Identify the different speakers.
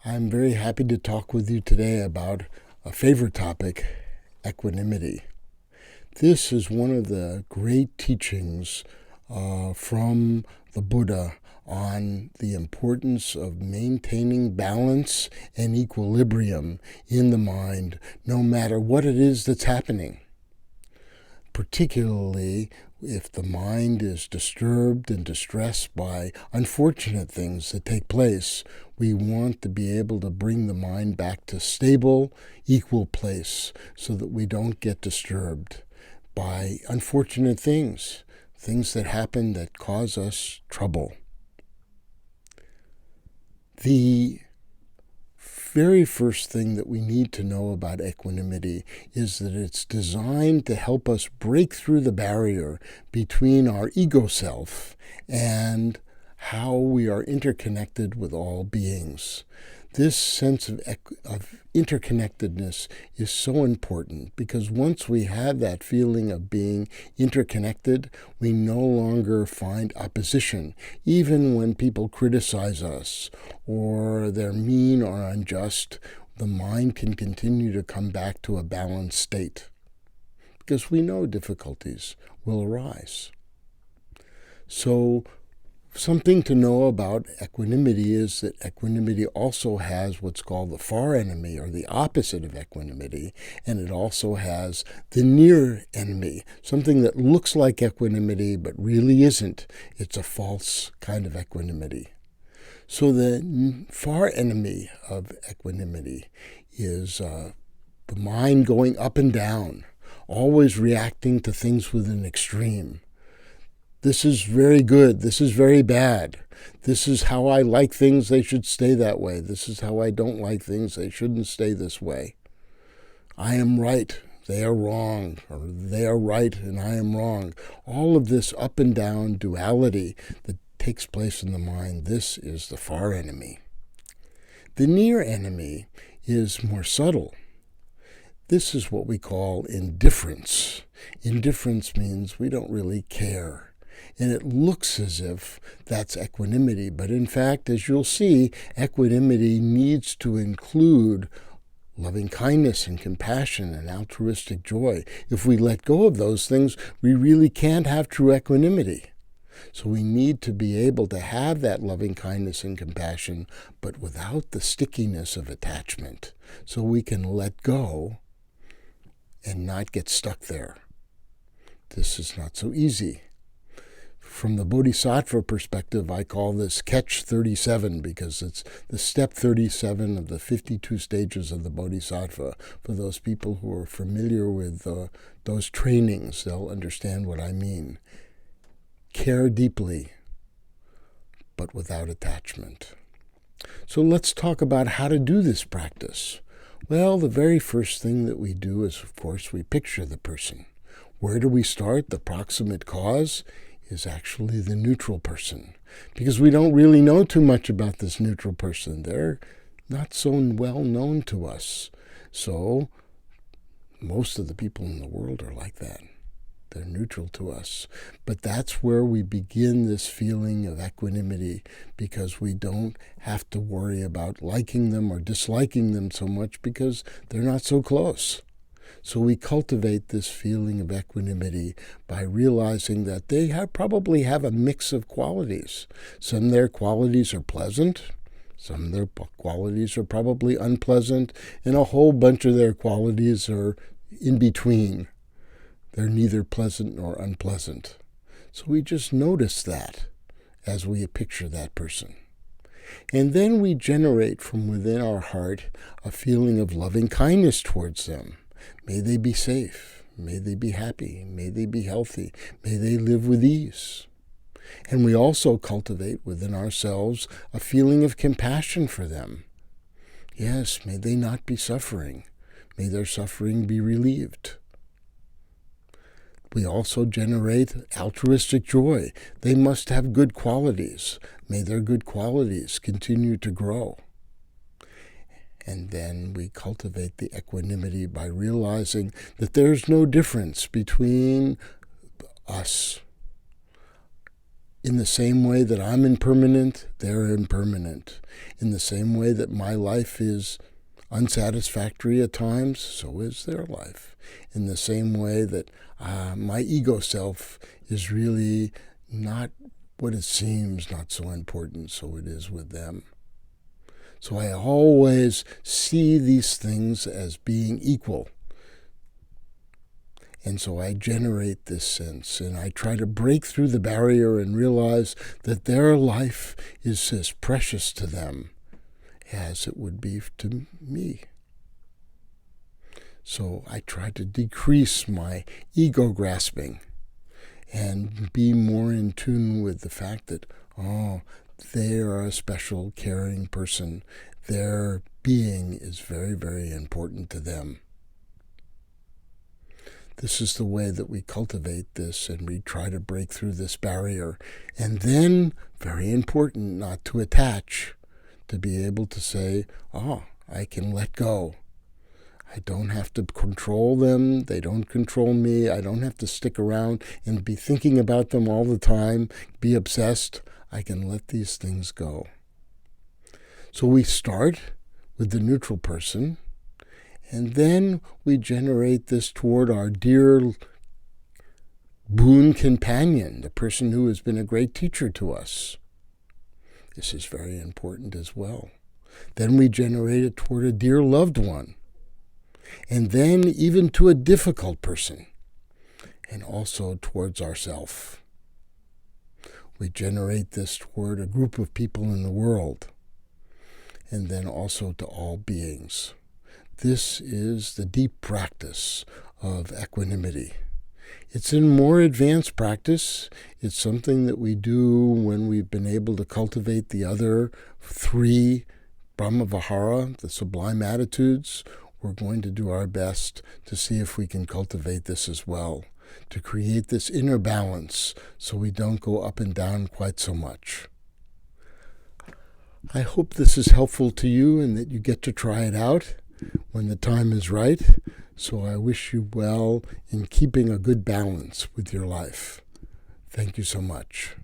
Speaker 1: I'm very happy to talk with you today about a favorite topic, equanimity. This is one of the great teachings from the Buddha on the importance of maintaining balance and equilibrium in the mind, no matter what it is that's happening. Particularly if the mind is disturbed and distressed by unfortunate things that take place, we want to be able to bring the mind back to stable, equal place so that we don't get disturbed by unfortunate things, things that happen that cause us trouble. The very first thing that we need to know about equanimity is that it's designed to help us break through the barrier between our ego self and how we are interconnected with all beings. This sense of interconnectedness is so important because once we have that feeling of being interconnected, we no longer find opposition, even when people criticize us or they're mean or unjust. The mind can continue to come back to a balanced state because we know difficulties will arise. So, something to know about equanimity is that equanimity also has what's called the far enemy, or the opposite of equanimity, and it also has the near enemy, something that looks like equanimity but really isn't. It's a false kind of equanimity. So the far enemy of equanimity is the mind going up and down, always reacting to things with an extreme. This is very good. This is very bad. This is how I like things. They should stay that way. This is how I don't like things. They shouldn't stay this way. I am right. They are wrong. Or they are right and I am wrong. All of this up and down duality that takes place in the mind, this is the far enemy. The near enemy is more subtle. This is what we call indifference. Indifference means we don't really care. And it looks as if that's equanimity. But in fact, as you'll see, equanimity needs to include loving kindness and compassion and altruistic joy. If we let go of those things, we really can't have true equanimity. So we need to be able to have that loving kindness and compassion, but without the stickiness of attachment. So we can let go and not get stuck there. This is not so easy. From the Bodhisattva perspective, I call this catch 37 because it's the step 37 of the 52 stages of the Bodhisattva. For those people who are familiar with those trainings, they'll understand what I mean. Care deeply, but without attachment. So let's talk about how to do this practice. Well, the very first thing that we do is, of course, we picture the person. Where do we start? The proximate cause is actually the neutral person, because we don't really know too much about this neutral person. They're not so well known to us. So most of the people in the world are like that. They're neutral to us. But that's where we begin this feeling of equanimity, because we don't have to worry about liking them or disliking them so much because they're not so close. So we cultivate this feeling of equanimity by realizing that they probably have a mix of qualities. Some of their qualities are pleasant, some of their qualities are probably unpleasant, and a whole bunch of their qualities are in between. They're neither pleasant nor unpleasant. So we just notice that as we picture that person. And then we generate from within our heart a feeling of loving kindness towards them. May they be safe. May they be happy. May they be healthy. May they live with ease. And we also cultivate within ourselves a feeling of compassion for them. Yes, may they not be suffering. May their suffering be relieved. We also generate altruistic joy. They must have good qualities. May their good qualities continue to grow. And then we cultivate the equanimity by realizing that there's no difference between us. In the same way that I'm impermanent, they're impermanent. In the same way that my life is unsatisfactory at times, so is their life. In the same way that my ego self is really not what it seems, not so important, so it is with them. So I always see these things as being equal. And so I generate this sense, and I try to break through the barrier and realize that their life is as precious to them as it would be to me. So I try to decrease my ego grasping and be more in tune with the fact that, they are a special, caring person. Their being is very, very important to them. This is the way that we cultivate this, and we try to break through this barrier. And then, very important, not to attach, to be able to say, I can let go. I don't have to control them. They don't control me. I don't have to stick around and be thinking about them all the time, be obsessed. I can let these things go. So we start with the neutral person, and then we generate this toward our dear boon companion, the person who has been a great teacher to us. This is very important as well. Then we generate it toward a dear loved one. And then even to a difficult person. And also towards ourselves. We generate this toward a group of people in the world. And then also to all beings. This is the deep practice of equanimity. It's in more advanced practice. It's something that we do when we've been able to cultivate the other 3 Brahma-Vihara, the sublime attitudes. We're going to do our best to see if we can cultivate this as well, to create this inner balance so we don't go up and down quite so much. I hope this is helpful to you and that you get to try it out when the time is right. So I wish you well in keeping a good balance with your life. Thank you so much.